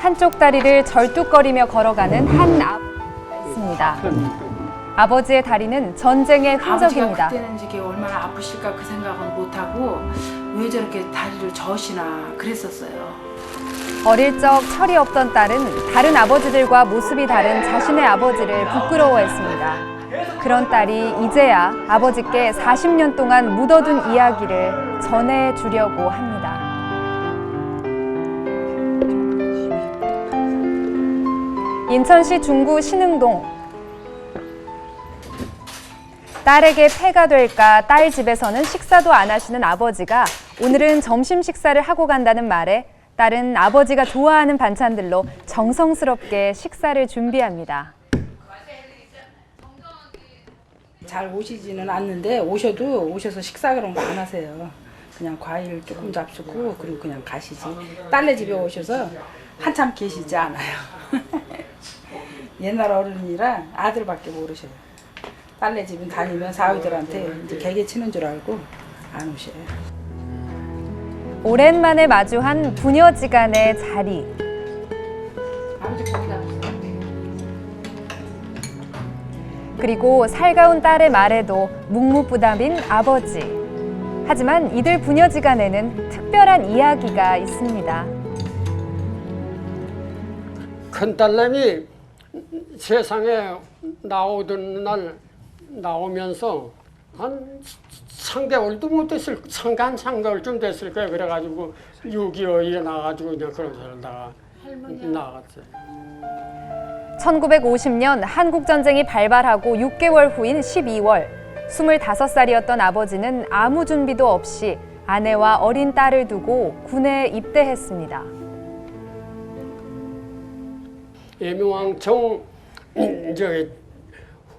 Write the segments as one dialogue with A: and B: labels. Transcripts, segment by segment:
A: 한쪽 다리를 절뚝거리며 걸어가는 한 아버지가 있습니다. 아버지의 다리는 전쟁의 흔적입니다.
B: 아버지가 그때는 이게 얼마나 아프실까 그 생각은 못하고 왜 저렇게 다리를 저으시나 그랬었어요.
A: 어릴 적 철이 없던 딸은 다른 아버지들과 모습이 다른 자신의 아버지를 부끄러워했습니다. 그런 딸이 이제야 아버지께 40년 동안 묻어둔 이야기를 전해주려고 합니다. 인천시 중구 신흥동. 딸에게 폐가 될까 딸 집에서는 식사도 안 하시는 아버지가 오늘은 점심 식사를 하고 간다는 말에 딸은 아버지가 좋아하는 반찬들로 정성스럽게 식사를 준비합니다.
B: 잘 오시지는 않는데 오셔서 식사 그런 거 안 하세요. 그냥 과일 조금 잡수고 그리고 그냥 가시지. 딸네 집에 오셔서 한참 계시지 않아요. 옛날 어른이라 아들밖에 모르셔요. 딸네 집은 다니면 사위들한테 이제 개개 치는 줄 알고 안 오셔요.
A: 오랜만에 마주한 부녀지간의 자리.
B: 아버지 거기다 놓으세요.
A: 그리고 살가운 딸의 말에도 묵묵부담인 아버지. 하지만 이들 부녀지간에는 특별한 이야기가 있습니다.
C: 큰딸내미 세상에 나오던 날 나오면서 한 3개월도 못 됐을, 한 3개월쯤 됐을 거예요. 그래가지고 6.25에 나가지고 그냥 그런 살다가 나갔어요.
A: 1950년 한국전쟁이 발발하고 6개월 후인 12월, 25살이었던 아버지는 아무 준비도 없이 아내와 어린 딸을 두고 군에 입대했습니다.
C: 예명왕청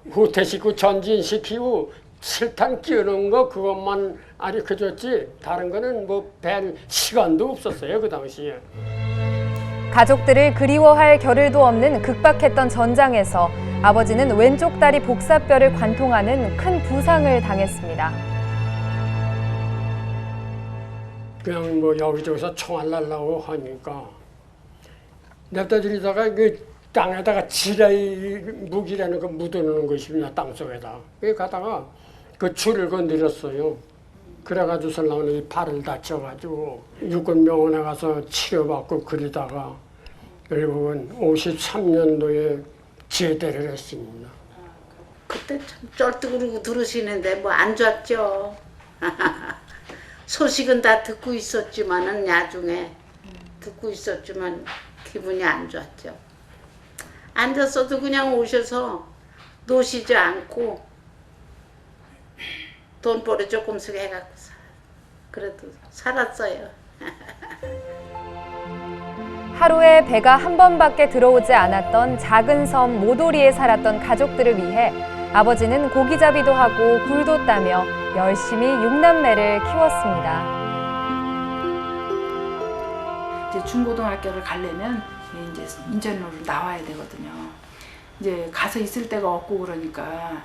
C: 후퇴시키고 전진시키고 실탄 끼우는 거 그것만 가르쳐줬지 다른 거는 뭐 별 시간도 없었어요 그 당시에.
A: 가족들을 그리워할 겨를도 없는 극박했던 전장에서 아버지는 왼쪽 다리 복사뼈를 관통하는 큰 부상을 당했습니다.
C: 그냥 뭐 여기저기서 총알 날라고 하니까 냅다 들이다가 그 땅에다가 지뢰 무기라는 거 묻어놓는 것입니다. 땅속에다. 그 가다가 그 줄을 건드렸어요. 그래가지고서 나오는 이 발을 다쳐가지고 육군병원에 가서 치료받고 그러다가 결국은 53년도에 제대를 했습니다.
D: 그때 참 쩔뚝거리고 들으시는데 뭐 안 좋았죠. 소식은 다 듣고 있었지만은 나중에 듣고 있었지만 기분이 안 좋았죠. 앉았어도 그냥 오셔서 노시지 않고 돈벌이 조금씩 해갖고 그래도 살았어요.
A: 하루에 배가 한 번밖에 들어오지 않았던 작은 섬 모도리에 살았던 가족들을 위해 아버지는 고기잡이도 하고 굴도 따며 열심히 6남매를 키웠습니다.
B: 이제 중고등학교를 가려면 이제 인천으로 나와야 되거든요. 이제 가서 있을 데가 없고 그러니까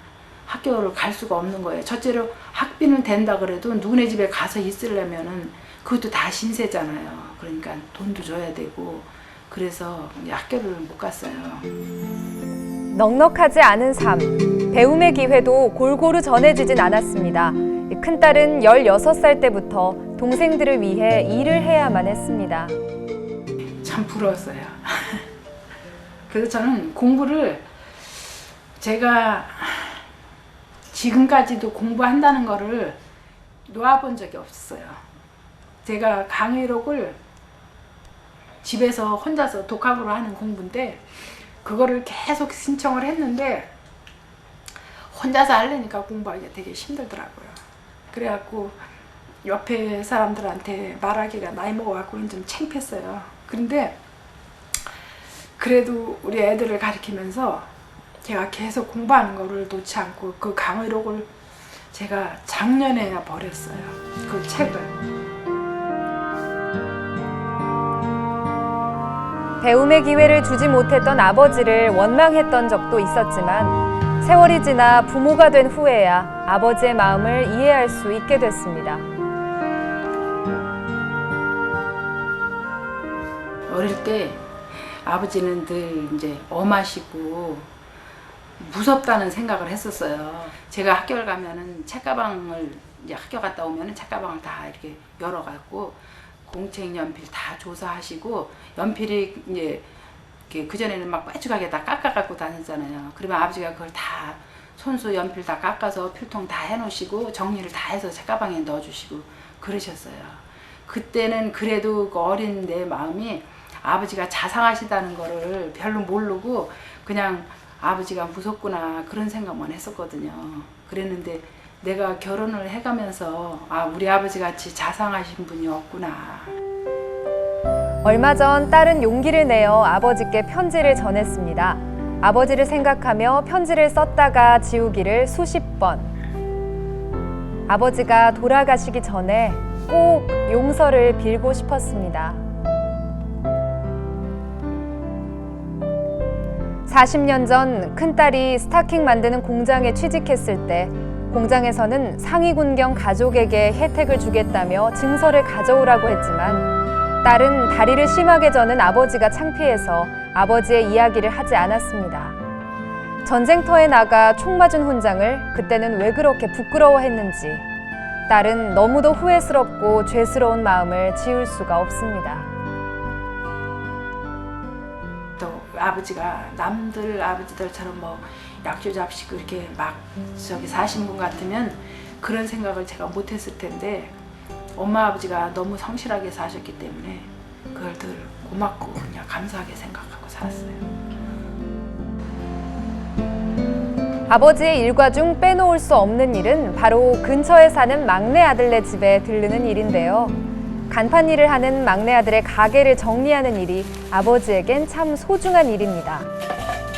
B: 학교를 갈 수가 없는 거예요. 첫째로 학비는 된다 그래도 누구네 집에 가서 있으려면은 그것도 다 신세잖아요. 그러니까 돈도 줘야 되고 그래서 학교를 못 갔어요.
A: 넉넉하지 않은 삶, 배움의 기회도 골고루 전해지진 않았습니다. 큰딸은 16살 때부터 동생들을 위해 일을 해야만 했습니다.
B: 참 부러웠어요. 그래서 저는 공부를 제가 지금까지도 공부한다는 거를 놓아본 적이 없었어요. 제가 강의록을 집에서 혼자서 독학으로 하는 공부인데 그거를 계속 신청을 했는데 혼자서 하려니까 공부하기가 되게 힘들더라고요. 그래갖고 옆에 사람들한테 말하기가 나이 먹어갖고는 좀 창피했어요. 그런데 그래도 우리 애들을 가르치면서 제가 계속 공부하는 거를 놓지 않고 그 강의록을 제가 작년에 버렸어요. 그 책을.
A: 배움의 기회를 주지 못했던 아버지를 원망했던 적도 있었지만 세월이 지나 부모가 된 후에야 아버지의 마음을 이해할 수 있게 됐습니다.
B: 어릴 때 아버지는 늘 이제 엄하시고 무섭다는 생각을 했었어요. 제가 학교를 가면은 책가방을 이제 학교 갔다 오면은 책가방을 다 이렇게 열어갖고 공책 연필 다 조사하시고 연필이 이제 그 전에는 막 빠죽하게 다 깎아갖고 다녔잖아요. 그러면 아버지가 그걸 다 손수 연필 다 깎아서 필통 다 해놓으시고 정리를 다 해서 책가방에 넣어주시고 그러셨어요. 그때는 그래도 그 어린 내 마음이 아버지가 자상하시다는 거를 별로 모르고 그냥 아버지가 무섭구나 그런 생각만 했었거든요. 그랬는데 내가 결혼을 해가면서 아 우리 아버지 같이 자상하신 분이 없구나.
A: 얼마 전 딸은 용기를 내어 아버지께 편지를 전했습니다. 아버지를 생각하며 편지를 썼다가 지우기를 수십 번. 아버지가 돌아가시기 전에 꼭 용서를 빌고 싶었습니다. 40년 전 큰딸이 스타킹 만드는 공장에 취직했을 때 공장에서는 상위군경 가족에게 혜택을 주겠다며 증서를 가져오라고 했지만 딸은 다리를 심하게 저는 아버지가 창피해서 아버지의 이야기를 하지 않았습니다. 전쟁터에 나가 총 맞은 훈장을 그때는 왜 그렇게 부끄러워했는지 딸은 너무도 후회스럽고 죄스러운 마음을 지울 수가 없습니다.
B: 또 아버지가 남들 아버지들처럼 뭐 약주 잡시고 이렇게 막 저기 사신 분 같으면 그런 생각을 제가 못했을 텐데 엄마 아버지가 너무 성실하게 사셨기 때문에 그걸 늘 고맙고 그냥 감사하게 생각하고 살았어요.
A: 아버지의 일과 중 빼놓을 수 없는 일은 바로 근처에 사는 막내 아들네 집에 들르는 일인데요. 간판 일을 하는 막내 아들의 가게를 정리하는 일이 아버지에겐 참 소중한 일입니다.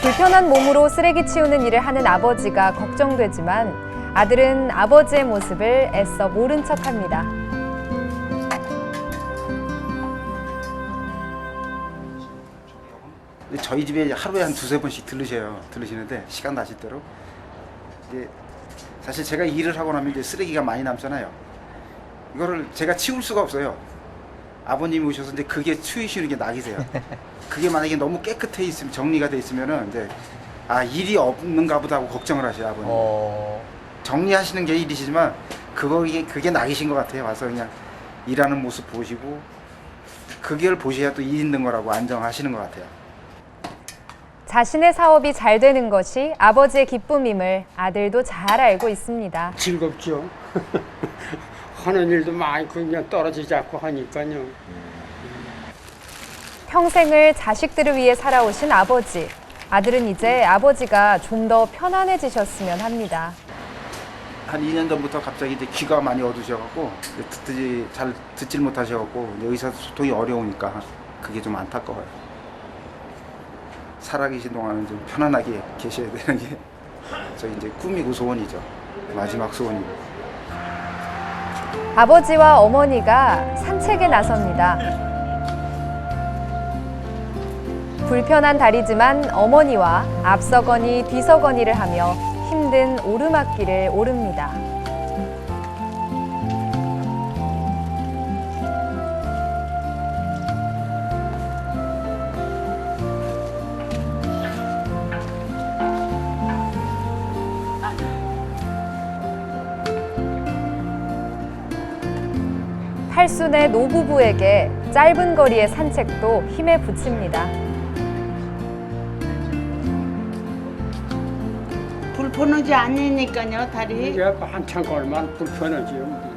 A: 불편한 몸으로 쓰레기 치우는 일을 하는 아버지가 걱정되지만 아들은 아버지의 모습을 애써 모른 척합니다.
E: 저희 집에 하루에 한 두세 번씩 들르시는데 시간 나실 대로 이제 사실 제가 일을 하고 나면 이제 쓰레기가 많이 남잖아요. 이거를 제가 치울 수가 없어요. 아버님이 오셔서 이제 그게 치우시는 게 낙이세요. 그게 만약에 너무 깨끗해 있으면 정리가 돼 있으면은 이제 아 일이 없는가 보다 하고 걱정을 하셔요 아버님. 정리하시는 게 일이시지만 그게 낙이신 것 같아요. 와서 그냥 일하는 모습 보시고 그걸 보셔야 또 일 있는 거라고 안정하시는 것 같아요.
A: 자신의 사업이 잘 되는 것이 아버지의 기쁨임을 아들도 잘 알고 있습니다.
C: 즐겁죠. 하는 일도 많이 그냥 떨어지지 않고 하니까요.
A: 평생을 자식들을 위해 살아오신 아버지. 아들은 이제 아버지가 좀 더 편안해지셨으면 합니다.
E: 한 2년 전부터 갑자기 이제 귀가 많이 어두셔갖고 잘 듣질 못하셔갖고 의사소통이 어려우니까 그게 좀 안타까워요. 살아계신 동안은 좀 편안하게 계셔야 되는 게 저희 이제 꿈이고 소원이죠. 마지막 소원이고.
A: 아버지와 어머니가 산책에 나섭니다. 불편한 다리지만 어머니와 앞서거니 뒤서거니를 하며 힘든 오르막길을 오릅니다. 팔순의 노부부에게 짧은 거리의 산책도 힘에 부칩니다.
D: 불편하지 않으니까요 다리.
C: 이게 한참 걸만 불편하지요.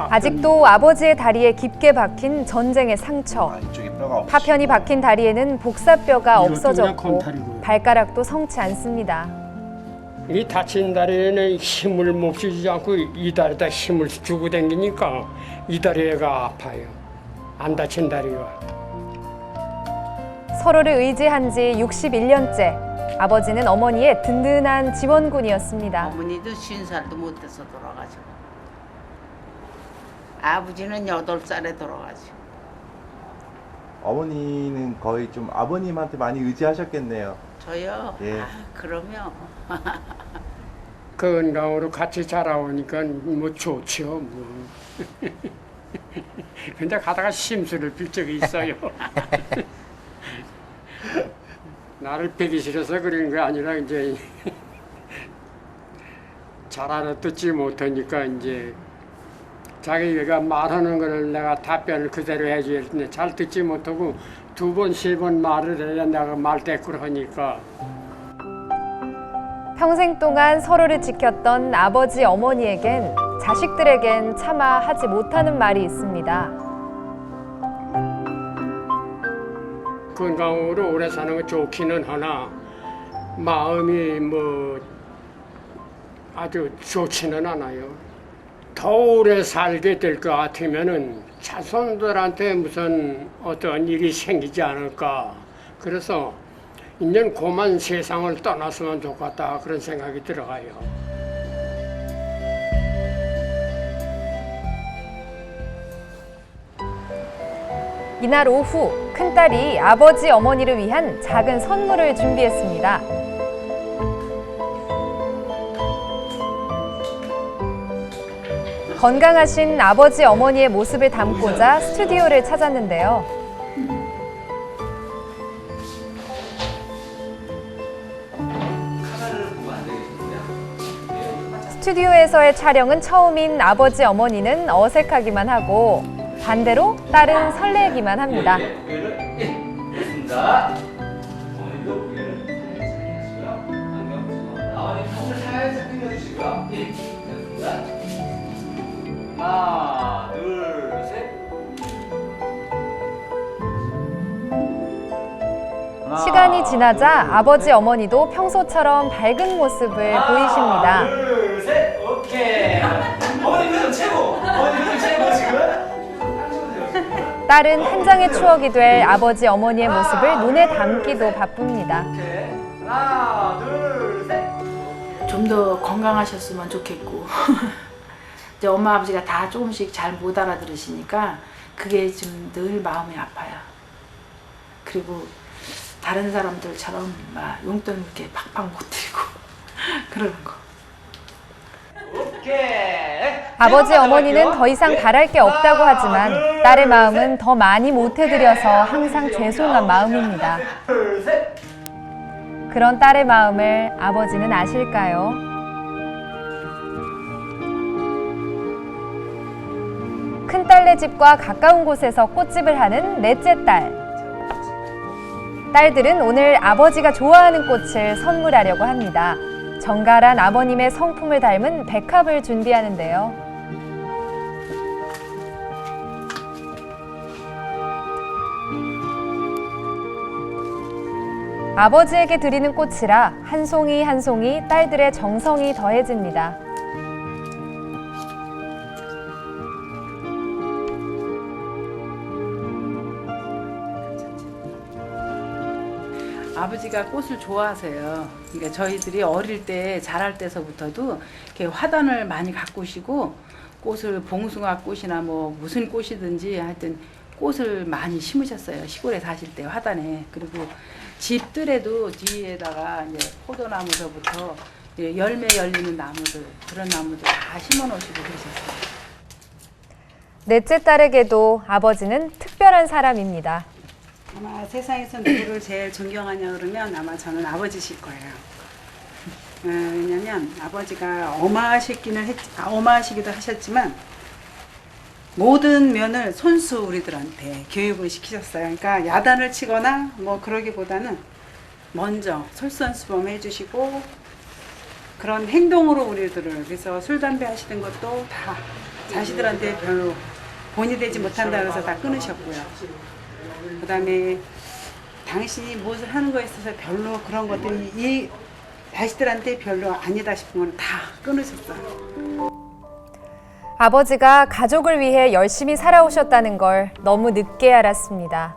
A: 아직도 아버지의 다리에 깊게 박힌 전쟁의 상처. 파편이 박힌 다리에는 복사뼈가
C: 이것도
A: 없어졌고
C: 그냥 검탈이고요.
A: 발가락도 성치 않습니다.
C: 이 다친 다리에는 힘을 못 주지 않고 이 다리에다 힘을 주고 다니니까 이 다리가 아파요. 안 다친 다리가.
A: 서로를 의지한 지 61년째. 아버지는 어머니의 든든한 지원군이었습니다.
D: 어머니도 50살도 못 돼서 돌아가시고 아버지는 8살에 돌아가시고.
F: 어머니는 거의 좀 아버님한테 많이 의지하셨겠네요.
D: 저요?
F: 예.
D: 아, 그러면
C: 건강으로 같이 자라오니까 뭐 좋죠. 뭐. 근데 가다가 심술을 빌 적이 있어요. 나를 베기 싫어서 그런 게 아니라 이제 잘 알아듣지 못하니까 이제 자기가 말하는 거를 내가 답변을 그대로 해줘야 되는데 잘 듣지 못하고 2번, 3번 말을 해야 내가 말대꾸를 하니까
A: 평생 동안 서로를 지켰던 아버지 어머니에겐 자식들에겐 차마 하지 못하는 말이 있습니다.
C: 건강으로 오래 사는 거 좋기는 하나 마음이 뭐 아주 좋지는 않아요. 더 오래 살게 될 것 같으면은 자손들한테 무슨 어떤 일이 생기지 않을까. 그래서 이제는 그만 세상을 떠났으면 좋겠다 그런 생각이 들어가요.
A: 이날 오후 큰딸이 아버지 어머니를 위한 작은 선물을 준비했습니다. 건강하신 아버지 어머니의 모습을 담고자 스튜디오를 찾았는데요. 스튜디오에서의 촬영은 처음인 아버지 어머니는 어색하기만 하고 반대로 딸은 설레기만 합니다.
G: 됐습니다. 어머니도 고개를 살짝 하시고요. 아버님 손을 살짝 당겨주시고요. 됐습니다. 하나, 둘, 셋.
A: 시간이 지나자 아버지 어머니도 평소처럼 밝은 모습을 보이십니다.
G: 하나, 둘, 셋. 오케이. 어머니 표정 최고. 어머니 표정 최고 지금.
A: 딸은 한 장의 추억이 될 아버지 어머니의 모습을 눈에 담기도 바쁩니다.
G: 오케이. 하나, 둘, 셋.
B: 좀 더 건강하셨으면 좋겠고 이제 엄마 아버지가 다 조금씩 잘 못 알아들으시니까 그게 좀 늘 마음이 아파요. 그리고 다른 사람들처럼 막 용돈 이렇게 팍팍 못 드리고 그러는 거.
G: 오케이.
A: 아버지 어머니는 더 이상 바랄 게 없다고 하지만 딸의 마음은 더 많이 못해드려서 항상 죄송한 마음입니다.
G: 둘, 셋.
A: 그런 딸의 마음을 아버지는 아실까요? 큰딸네 집과 가까운 곳에서 꽃집을 하는 넷째 딸. 딸들은 오늘 아버지가 좋아하는 꽃을 선물하려고 합니다. 정갈한 아버님의 성품을 닮은 백합을 준비하는데요. 아버지에게 드리는 꽃이라 한 송이 한 송이 딸들의 정성이 더해집니다.
B: 아버지가 꽃을 좋아하세요. 그러니까 저희들이 어릴 때 자랄 때서부터도 이렇게 화단을 많이 가꾸시고 꽃을 봉숭아 꽃이나 뭐 무슨 꽃이든지 하여튼 꽃을 많이 심으셨어요. 시골에 사실 때 화단에. 그리고 집들에도 뒤에다가 이제 포도나무서부터 열매 열리는 나무들 그런 나무들 다 심어 놓으시고 그러셨어요.
H: 넷째 딸에게도 아버지는 특별한 사람입니다.
D: 아마 세상에서 누구를 제일 존경하냐 그러면 아마 저는 아버지실 거예요. 왜냐면 아버지가 어마하시기도 하셨지만 모든 면을 손수 우리들한테 교육을 시키셨어요. 그러니까 야단을 치거나 뭐 그러기보다는 먼저 솔선수범 해주시고 그런 행동으로 우리들을 그래서 술 담배 하시는 것도 다 자식들한테 별로 본이 되지 못한다 그래서 다 끊으셨고요. 그 다음에 당신이 무엇을 하는 거에 있어서 별로 그런 것들이 이 자식들한테 별로 아니다 싶은 건 다 끊으셨어요.
H: 아버지가 가족을 위해 열심히 살아오셨다는 걸 너무 늦게 알았습니다.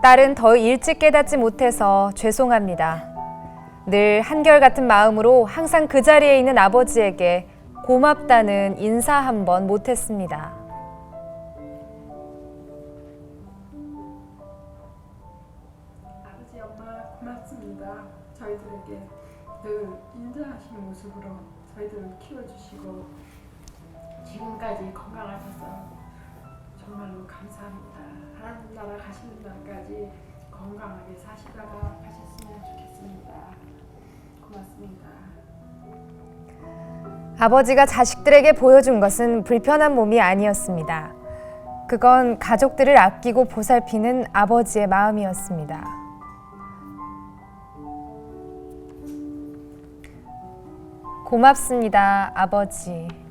H: 딸은 더 일찍 깨닫지 못해서 죄송합니다. 늘 한결같은 마음으로 항상 그 자리에 있는 아버지에게 고맙다는 인사 한 번 못했습니다.
I: 아버지, 엄마 고맙습니다. 저희들에게 늘 인자하신 모습으로 저희들을 키워주시고 지금까지 건강하셔서 정말로 감사합니다. 하나님 나라 가시는 날까지 건강하게 사시다가 가셨으면 좋겠습니다. 고맙습니다.
H: 아버지가 자식들에게 보여준 것은 불편한 몸이 아니었습니다. 그건 가족들을 아끼고 보살피는 아버지의 마음이었습니다. 고맙습니다, 아버지.